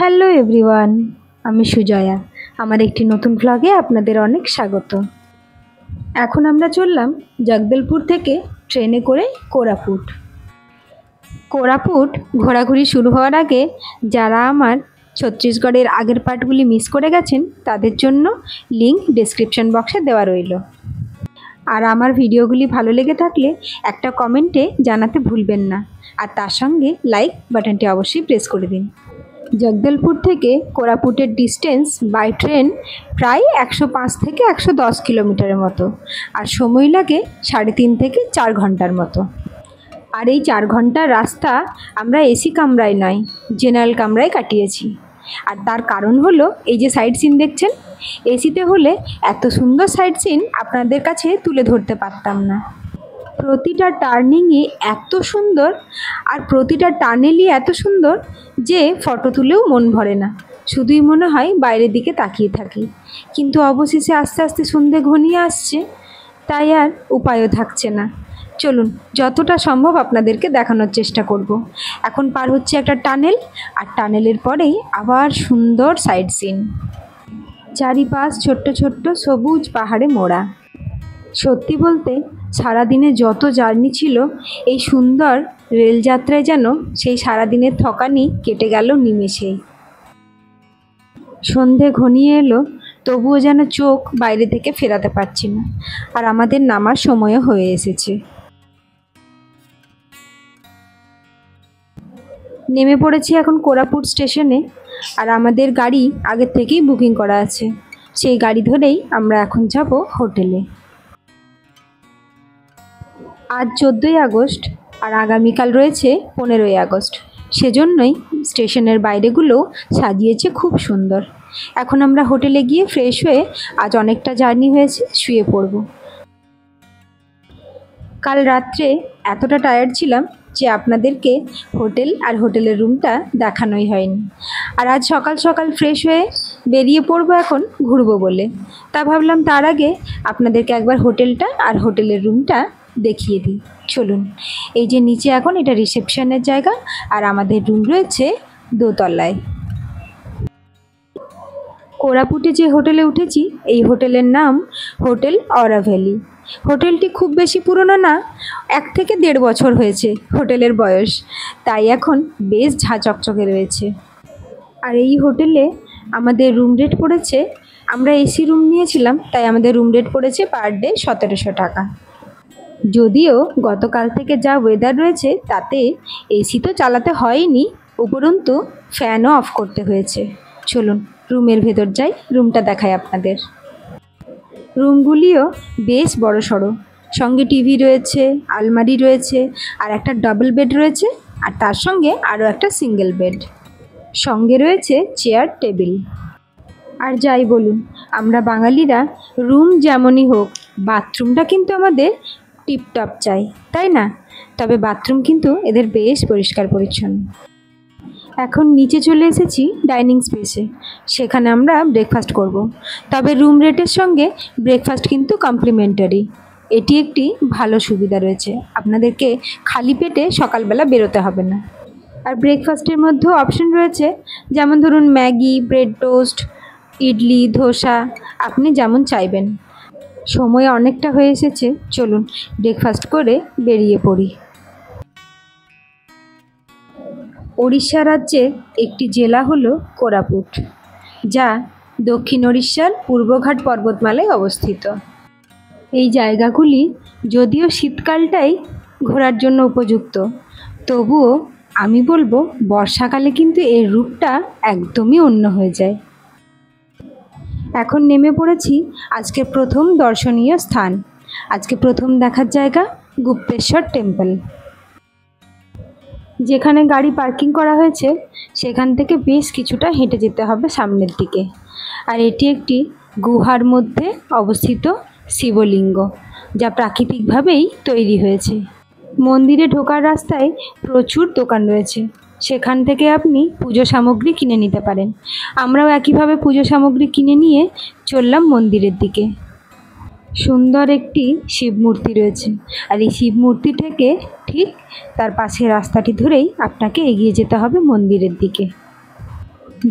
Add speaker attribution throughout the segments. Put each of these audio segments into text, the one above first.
Speaker 1: Hello everyone, আমি সুজয়া। আমার একটি নতুন ভ্লগে আপনাদের অনেক স্বাগত। এখন আমরা চললাম জগদলপুর থেকে ট্রেনে করে কোরাপুট। কোরাপুট ঘোরাঘুরি শুরু হওয়ার আগে যারা আমার ছত্তিশগড়ের আগের পার্টগুলি মিস করে গেছেন তাদের জন্য লিঙ্ক ডেসক্রিপশন বক্সে দেওয়া রইল। আর আমার ভিডিওগুলি ভালো লেগে থাকলে একটা কমেন্টে জানাতে ভুলবেন না, আর তার সঙ্গে লাইক বাটনটি অবশ্যই প্রেস করে দিন। জগদলপুর থেকে কোরাপুটের ডিস্টেন্স বাই ট্রেন প্রায় 105 থেকে 110 কিলোমিটারের মতো, আর সময় লাগে 3.5 থেকে 4 ঘন্টার মতো। আর এই 4 ঘন্টার রাস্তা আমরা এসি কামরায় নয়, জেনারেল কামরায় কাটিয়েছি। আর তার কারণ হলো এই যে সাইট সিন দেখছেন, এসিতে হলে এত সুন্দর সাইট সিন আপনাদের কাছে তুলে ধরতে পারতাম না। প্রতিটা টার্নিংই এত সুন্দর, আর প্রতিটা টানেলই এত সুন্দর যে ফটো তুলেও মন ভরে না, শুধুই মনে হয় বাইরের দিকে তাকিয়ে থাকি। কিন্তু অবশেষে আস্তে আস্তে সন্ধে ঘনিয়ে আসছে, তাই আর উপায়ও থাকছে না। চলুন যতটা সম্ভব আপনাদেরকে দেখানোর চেষ্টা করব। এখন পার হচ্ছে একটা টানেল, আর টানেলের পরেই আবার সুন্দর সাইট সিন। চারিপাশ ছোট্ট ছোট্ট সবুজ পাহাড়ে মোড়া। সত্যি বলতে সারাদিনে যত জার্নি ছিল, এই সুন্দর রেলযাত্রায় যেন সেই সারাদিনের থকানি কেটে গেল নিমেষেই। সন্ধে ঘনিয়ে এলো, তবুও যেন চোখ বাইরে থেকে ফেরাতে পারছি না। আর আমাদের নামার সময়ও হয়ে এসেছে। নেমে পড়েছি এখন কোরাপুট স্টেশনে, আর আমাদের গাড়ি আগের থেকেই বুকিং করা আছে। সেই গাড়ি ধরেই আমরা এখন যাব হোটেলে। আজ 14ই আগস্ট, আর আগামীকাল রয়েছে 15ই আগস্ট। সেজন্যই স্টেশনের বাইরেগুলোও সাজিয়েছে খুব সুন্দর। এখন আমরা হোটেলে গিয়ে ফ্রেশ হয়ে, আজ অনেকটা জার্নি হয়েছে, শুয়ে পড়ব। কাল রাত্রে এতটা টায়ার্ড ছিলাম যে আপনাদেরকে হোটেল আর হোটেলের রুমটা দেখানোই হয়নি। আর আজ সকাল সকাল ফ্রেশ হয়ে বেরিয়ে পড়বো এখন ঘুরবো বলে। তা ভাবলাম তার আগে আপনাদেরকে একবার হোটেলটা আর হোটেলের রুমটা দেখিয়ে দিই। চলুন, এই যে নিচে এখন এটা রিসেপশনের জায়গা, আর আমাদের রুম রয়েছে দোতলায়। কোরাপুটে যে হোটেলে উঠেছি, এই হোটেলের নাম হোটেল অরা ভ্যালি। হোটেলটি খুব বেশি পুরনো না, 1 থেকে 1.5 বছর হয়েছে হোটেলের বয়স, তাই এখন বেশ ঝাঁ চকচকে রয়েছে। আর এই হোটেলে আমাদের রুম রেট পড়েছে, আমরা এসি রুম নিয়েছিলাম, তাই আমাদের রুম রেট পড়েছে পার ডে 1700 টাকা। যদিও গতকাল থেকে যা ওয়েদার রয়েছে তাতে এসি তো চালাতে হয়নি, উপরন্তু ফ্যানও অফ করতে হয়েছে। চলুন রুমের ভেতর যাই, রুমটা দেখাই আপনাদের। রুমগুলিও বেশ বড় সড়ো, সঙ্গে টিভি রয়েছে, আলমারি রয়েছে, আর একটা ডাবল বেড রয়েছে, আর তার সঙ্গে আরও একটা সিঙ্গেল বেড। সঙ্গে রয়েছে চেয়ার টেবিল। আর যাই বলুন, আমরা বাঙালিরা রুম যেমনই হোক, বাথরুমটা কিন্তু আমাদের টিপটপ চাই, তাই না? তবে বাথরুম কিন্তু এদের বেশ পরিষ্কার পরিচ্ছন্ন। এখন নিচে চলে এসেছি ডাইনিং স্পেসে, সেখানে আমরা ব্রেকফাস্ট করব। তবে রুম রেটের সঙ্গে ব্রেকফাস্ট কিন্তু কমপ্লিমেন্টারি। এটি একটি ভালো সুবিধা রয়েছে, আপনাদেরকে খালি পেটে সকালবেলা বেরোতে হবে না। আর ব্রেকফাস্টের মধ্যেও অপশন রয়েছে, যেমন ধরুন Maggi, bread toast, idli, dosa, আপনি যেমন চাইবেন। সময় অনেকটা হয়ে এসেছে, চলুন ব্রেকফাস্ট করে বেরিয়ে পড়ি। ওড়িশা রাজ্যের একটি জেলা হলো কোরাপুট, যা দক্ষিণ ওড়িশার পূর্বঘাট পর্বতমালায় অবস্থিত। এই জায়গাগুলি যদিও শীতকালটাই ঘোরার জন্য উপযুক্ত, তবুও আমি বলবো বর্ষাকালে কিন্তু এর রূপটা একদমই অন্য হয়ে যায়। এখন নেমে পড়েছি আজকে প্রথম দর্শনীয় স্থান। আজকে প্রথম দেখার জায়গা গুপ্তেশ্বর টেম্পল। যেখানে গাড়ি পার্কিং করা হয়েছে সেখান থেকে বেশ কিছুটা হেঁটে যেতে হবে সামনের দিকে। আর এটি একটি গুহার মধ্যে অবস্থিত শিবলিঙ্গ, যা প্রাকৃতিকভাবেই তৈরি হয়েছে। মন্দিরে ঢোকার রাস্তায় প্রচুর দোকান রয়েছে, সেখান থেকে আপনি পুজো সামগ্রী কিনে নিতে পারেন। আমরাও একইভাবে পুজো সামগ্রী কিনে নিয়ে চললাম মন্দিরের দিকে। সুন্দর একটি শিব মূর্তি রয়েছে, আর এই শিব মূর্তি থেকে ঠিক তার পাশে রাস্তাটি ধরেই আপনাকে এগিয়ে যেতে হবে মন্দিরের দিকে।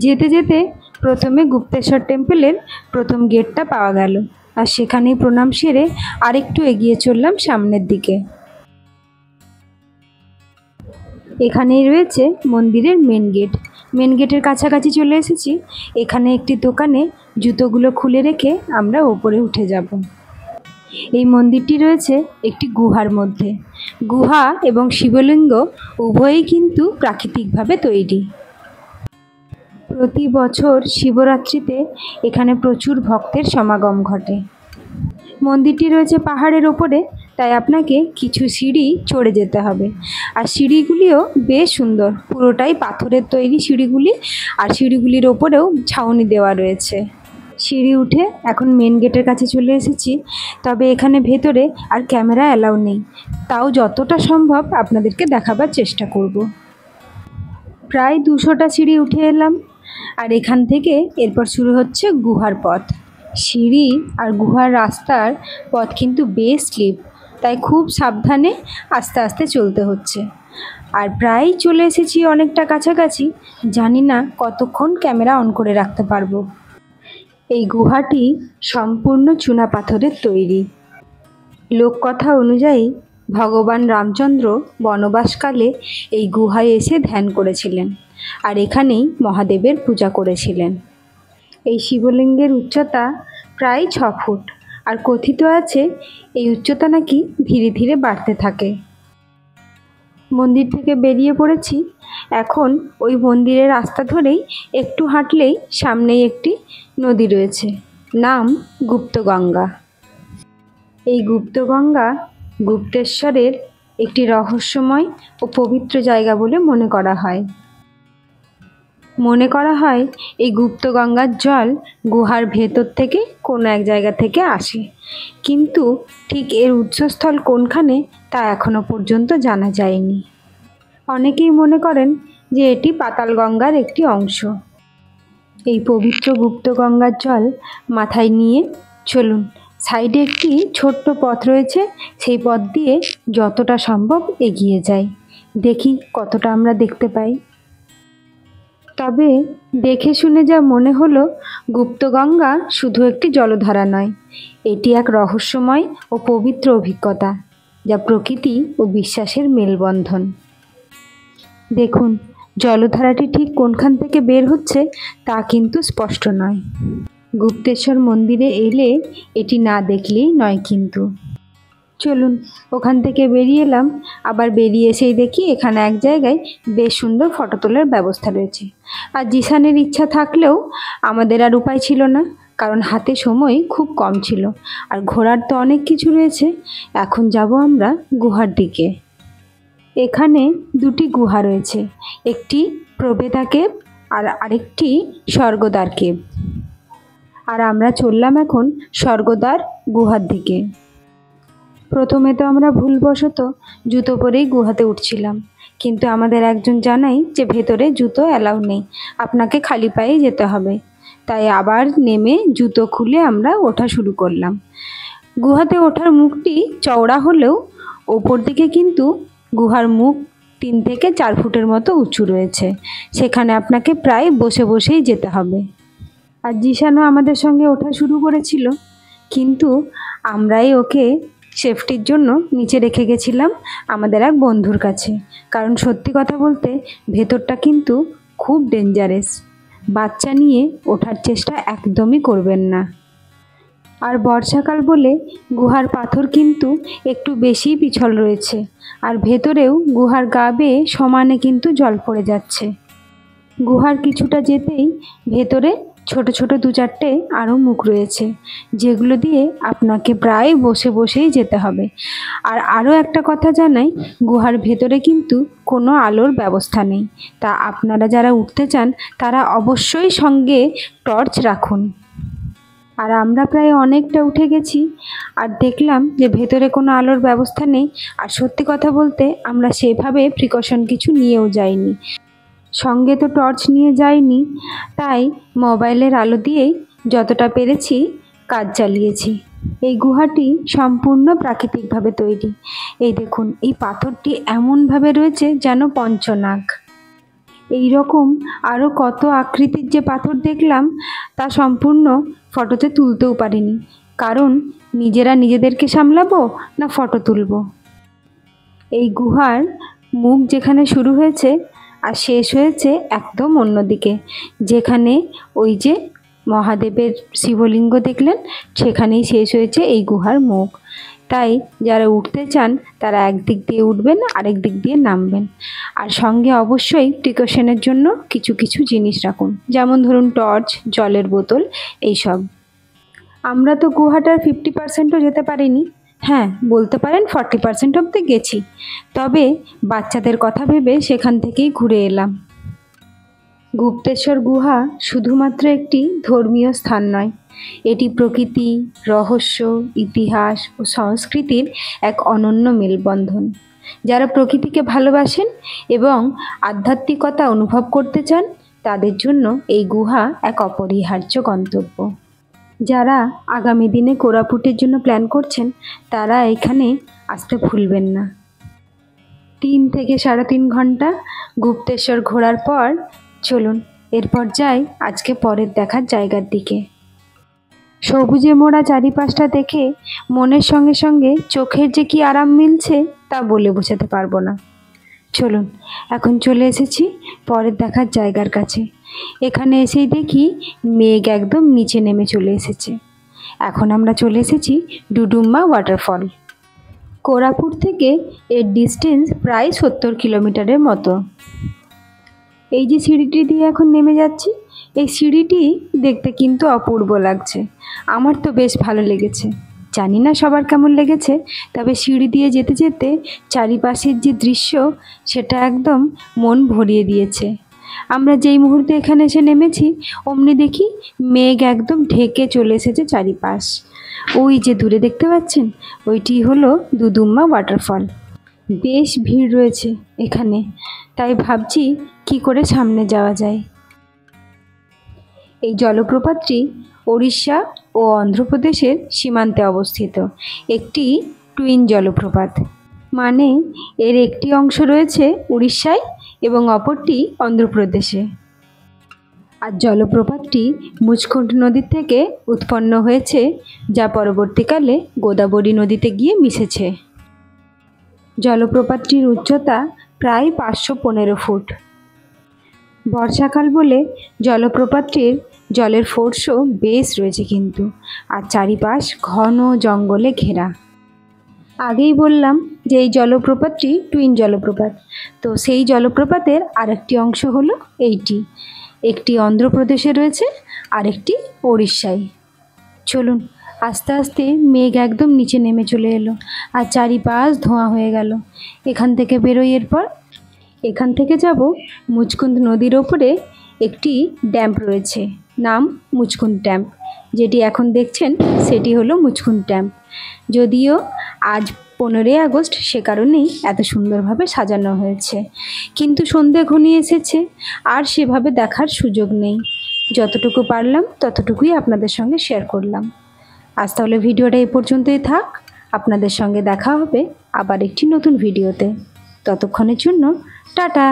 Speaker 1: যেতে যেতে প্রথমে গুপ্তেশ্বর টেম্পলের প্রথম গেটটা পাওয়া গেল, আর সেখানেই প্রণাম সেরে আরেকটু এগিয়ে চললাম সামনের দিকে। এখানেই রয়েছে মন্দিরের মেন গেটের কাছাকাছি চলে এসেছি। এখানে একটি দোকানে জুতোগুলো খুলে রেখে আমরা ওপরে উঠে যাব। এই মন্দিরটি রয়েছে একটি গুহার মধ্যে। গুহা এবং শিবলিঙ্গ উভয়ই কিন্তু প্রাকৃতিকভাবে তৈরি। প্রতি বছর শিবরাত্রিতে এখানে প্রচুর ভক্তের সমাগম ঘটে। মন্দিরটি রয়েছে পাহাড়ের ওপরে, তাই আপনাকে কিছু সিঁড়ি চড়ে যেতে হবে। আর সিঁড়িগুলিও বেশ সুন্দর, পুরোটাই পাথরের তৈরি সিঁড়িগুলি, আর সিঁড়িগুলির ওপরেও ছাউনি দেওয়া রয়েছে। সিঁড়ি উঠে এখন মেন গেটের কাছে চলে এসেছি। তবে এখানে ভেতরে আর ক্যামেরা অ্যালাউ নেই, তাও যতটা সম্ভব আপনাদেরকে দেখাবার চেষ্টা করব। প্রায় 200টা সিঁড়ি উঠে এলাম, আর এখান থেকে এরপর শুরু হচ্ছে গুহার পথ। সিঁড়ি আর গুহার রাস্তার পথ কিন্তু বেশ স্লিপ, তাই খুব সাবধানে আস্তে আস্তে চলতে হচ্ছে। আর প্রায় চলে এসেছি অনেকটা কাছাকাছি, জানি না কতক্ষণ ক্যামেরা অন করে রাখতে পারবো। এই গুহাটি সম্পূর্ণ চুনা পাথরের তৈরি। লোককথা অনুযায়ী ভগবান রামচন্দ্র বনবাসকালে এই গুহায় এসে ধ্যান করেছিলেন, আর এখানেই মহাদেবের পূজা করেছিলেন। এই শিবলিঙ্গের উচ্চতা প্রায় 6 ফুট, আর কথিত আছে এই উচ্চতা নাকি ধীরে ধীরে বাড়তে থাকে। মন্দির থেকে বেরিয়ে পড়েছি। এখন ওই মন্দিরের রাস্তা ধরেই একটু হাঁটলেই সামনেই একটি নদী রয়েছে, নাম গুপ্তগঙ্গা। এই গুপ্তগঙ্গা গুপ্তেশ্বরের একটি রহস্যময় ও পবিত্র জায়গা বলে মনে করা হয়। এই গুপ্তগঙ্গার জল গুহার ভেতর থেকে কোনো এক জায়গা থেকে আসে, কিন্তু ঠিক এর উৎসস্থল কোনখানে তা এখনো পর্যন্ত জানা যায়নি। অনেকেই মনে করেন যে এটি পাতাল গঙ্গার একটি অংশ। এই পবিত্র গুপ্তগঙ্গার জল মাথায় নিয়ে চলুন, সাইডে একটি ছোট্ট পথ রয়েছে, সেই পথ দিয়ে যতটা সম্ভব এগিয়ে যাই, দেখি কতটা আমরা দেখতে পাই। তবে দেখে শুনে যা মনে হলো, গুপ্তগঙ্গা শুধু একটি জলধারা নয়, এটি এক রহস্যময় ও পবিত্র অভিজ্ঞতা, যা প্রকৃতি ও বিশ্বাসের মেলবন্ধন। দেখুন, জলধারাটি ঠিক কোনখান থেকে বের হচ্ছে তা কিন্তু স্পষ্ট নয়। গুপ্তেশ্বর মন্দিরে এলে এটি না দেখলেই নয় কিন্তু। চলুন, ওখান থেকে বেরিয়ে এলাম। আবার বেরিয়ে এসেই দেখি এখানে এক জায়গায় বেশ সুন্দর ফটো তোলার ব্যবস্থা রয়েছে। আর জিসানের ইচ্ছা থাকলেও আমাদের আর উপায় ছিল না, কারণ হাতে সময় খুব কম ছিল, আর ঘোরার তো অনেক কিছু রয়েছে। এখন যাব আমরা গুহার দিকে। এখানে দুটি গুহা রয়েছে, একটি প্রবেদা কেভ আর আরেকটি স্বর্গদ্বার কেভ। আর আমরা চললাম এখন স্বর্গদ্বার গুহার দিকে। প্রথমে তো আমরা ভুলবশত জুতো পরেই গুহাতে উঠছিলাম, কিন্তু আমাদের একজন জানাই যে ভেতরে জুতো অ্যালাউ নেই, আপনাকে খালি পায়েই যেতে হবে। তাই আবার নেমে জুতো খুলে আমরা ওঠা শুরু করলাম। গুহাতে ওঠার মুখটি চওড়া হলেও ওপর দিকে কিন্তু গুহার মুখ 3 থেকে 4 ফুটের মতো উঁচু রয়েছে, সেখানে আপনাকে প্রায় বসে বসেই যেতে হবে। আর জিসানও আমাদের সঙ্গে ওঠা শুরু করেছিল, কিন্তু আমরাই ওকে সেফটির জন্য নিচে রেখে গেছিলাম আমাদের এক বন্ধুর কাছে, কারণ সত্যি কথা বলতে ভেতরটা কিন্তু খুব ডেঞ্জারাস। বাচ্চা নিয়ে ওঠার চেষ্টা একদমই করবেন না। আর বর্ষাকাল বলে গুহার পাথর কিন্তু একটু বেশি পিছল রয়েছে, আর ভেতরেও গুহার গা বেয়ে সমানে কিন্তু জল পড়ে যাচ্ছে। গুহার কিছুটা যেতেই ভেতরে ছোট ছোট 2-4টে আরও মুখ রয়েছে, যেগুলো দিয়ে আপনাকে প্রায় বসে বসেই যেতে হবে। আর আরও একটা কথা জানাই, গুহার ভেতরে কিন্তু কোনো আলোর ব্যবস্থা নেই, তা আপনারা যারা উঠতে চান তারা অবশ্যই সঙ্গে টর্চ রাখুন। আর আমরা প্রায় অনেকটা উঠে গেছি, আর দেখলাম যে ভেতরে কোনো আলোর ব্যবস্থা নেই। আর সত্যি কথা বলতে আমরা সেভাবে প্রিকশন কিছু নিয়েও যাইনি, সঙ্গে তো টর্চ নিয়ে যাইনি, তাই মোবাইলের আলো দিয়েই যতটা পেরেছি কাজ চালিয়েছি। এই গুহাটি সম্পূর্ণ প্রাকৃতিকভাবে তৈরি। এই দেখুন, এই পাথরটি এমনভাবে রয়েছে যেন পঞ্চনাগ। এই রকম আরও কত আকৃতির যে পাথর দেখলাম তা সম্পূর্ণ ফটোতে তুলতেও পারিনি, কারণ নিজেরা নিজেদেরকে সামলাবো না ফটো তুলবো। এই গুহার মুখ যেখানে শুরু হয়েছে আর শেষ হয়েছে একদম অন্যদিকে, যেখানে ওই যে মহাদেবের শিবলিঙ্গ দেখলেন সেখানেই শেষ হয়েছে এই গুহার মুখ। তাই যারা উঠতে চান তারা একদিক দিয়ে উঠবেন, আরেক দিক দিয়ে নামবেন। আর সঙ্গে অবশ্যই প্রিকশনের জন্য কিছু কিছু জিনিস রাখুন, যেমন ধরুন টর্চ, জলের বোতল, এইসব। আমরা তো গুহাটার 50%ও যেতে পারিনি, হ্যাঁ বলতে পারেন 40% অবধি গেছি, তবে বাচ্চাদের কথা ভেবে সেখান থেকেই ঘুরে এলাম। গুপ্তেশ্বর গুহা শুধুমাত্র একটি ধর্মীয় স্থান নয়, এটি প্রকৃতি, রহস্য, ইতিহাস ও সংস্কৃতির এক অনন্য মেলবন্ধন। যারা প্রকৃতিকে ভালোবাসেন এবং আধ্যাত্মিকতা অনুভব করতে চান তাদের জন্য এই গুহা এক অপরিহার্য গন্তব্য। যারা আগামী দিনে কোরাপুটের জন্য প্ল্যান করছেন তারা এখানে আসতে ভুলবেন না। 3 থেকে 3.5 ঘন্টা গুপ্তেশ্বর ঘোরার পর চলুন এরপর যাই আজকে পরের দেখার জায়গার দিকে। সবুজে মোড়া চারিপাশটা দেখে মনের সঙ্গে সঙ্গে চোখের যে কি আরাম মিলছে তা বলে বোঝাতে পারবো না। চলুন এখন চলে এসেছি পরের দেখার জায়গার কাছে। এখানে এসেই দেখি মেঘ একদম নিচে নেমে চলে এসেছে। এখন আমরা চলে এসেছি ডুডুম্মা ওয়াটারফল। কোরাপুট থেকে এর ডিস্টেন্স প্রায় 70 কিলোমিটারের মতো। এই যে সিঁড়িটি দিয়ে এখন নেমে যাচ্ছি, এই সিঁড়িটি দেখতে কিন্তু অপূর্ব লাগছে, আমার তো বেশ ভালো লেগেছে। জানি না সবার কেমন লেগেছে, তবে সিঁড়ি দিয়ে যেতে যেতে চারিপাশের যে দৃশ্য সেটা একদম মন ভরিয়ে দিয়েছে। আমরা যেই মুহূর্তে এখানে এসে নেমেছি অমনি দেখি মেঘ একদম ঢেকে চলে এসেছে চারিপাশ। ওই যে দূরে দেখতে পাচ্ছেন ওইটি হলো ডুডুম্মা ওয়াটারফল। বেশ ভিড় রয়েছে এখানে, তাই ভাবছি কি করে সামনে যাওয়া যায়। এই জলপ্রপাতটি ওড়িশা ও অন্ধ্রপ্রদেশের সীমান্তে অবস্থিত একটি টুইন জলপ্রপাত, মানে এর একটি অংশ রয়েছে উড়িষ্যায় এবং অপরটি অন্ধ্রপ্রদেশে। আর জলপ্রপাতটি মুচকুন্ড নদীর থেকে উৎপন্ন হয়েছে, যা পরবর্তীকালে গোদাবরী নদীতে গিয়ে মিশেছে। জলপ্রপাতটির উচ্চতা প্রায় 515 ফুট। বর্ষাকাল বলে জলপ্রপাতটির জলের ফোর্সও বেশ রয়েছে কিন্তু, আর চারিপাশ ঘন জঙ্গলে ঘেরা। আগেই বললাম যে এই জলপ্রপাতটি টুইন জলপ্রপাত, তো সেই জলপ্রপাতের আরেকটি অংশ হলো এইটি, একটি অন্ধ্রপ্রদেশে রয়েছে আর একটি ওড়িশায়। চলুন আস্তে আস্তে মেঘ একদম নিচে নেমে চলে এলো আর চারিপাশ ধোঁয়া হয়ে গেল। এখান থেকে বেরোই, এরপর এখান থেকে যাব মুচকুন্দ নদীর ওপরে একটি ড্যাম্প রয়েছে, নাম মুচকুন্দ ড্যাম্প। যেটি এখন দেখছেন সেটি হলো মুচকুন্দ ড্যাম্প। যদিও আজ 15ই আগস্ট, সে কারণেই এত সুন্দরভাবে সাজানো হয়েছে, কিন্তু সন্ধে ঘনিয়ে এসেছে আর সেভাবে দেখার সুযোগ নেই। যতটুকু পারলাম ততটুকুই আপনাদের সঙ্গে শেয়ার করলাম। আজ তাহলে ভিডিওটা এই পর্যন্তই থাক। আপনাদের সঙ্গে দেখা হবে আবার একটি নতুন ভিডিওতে। ততক্ষণের জন্য টাটা।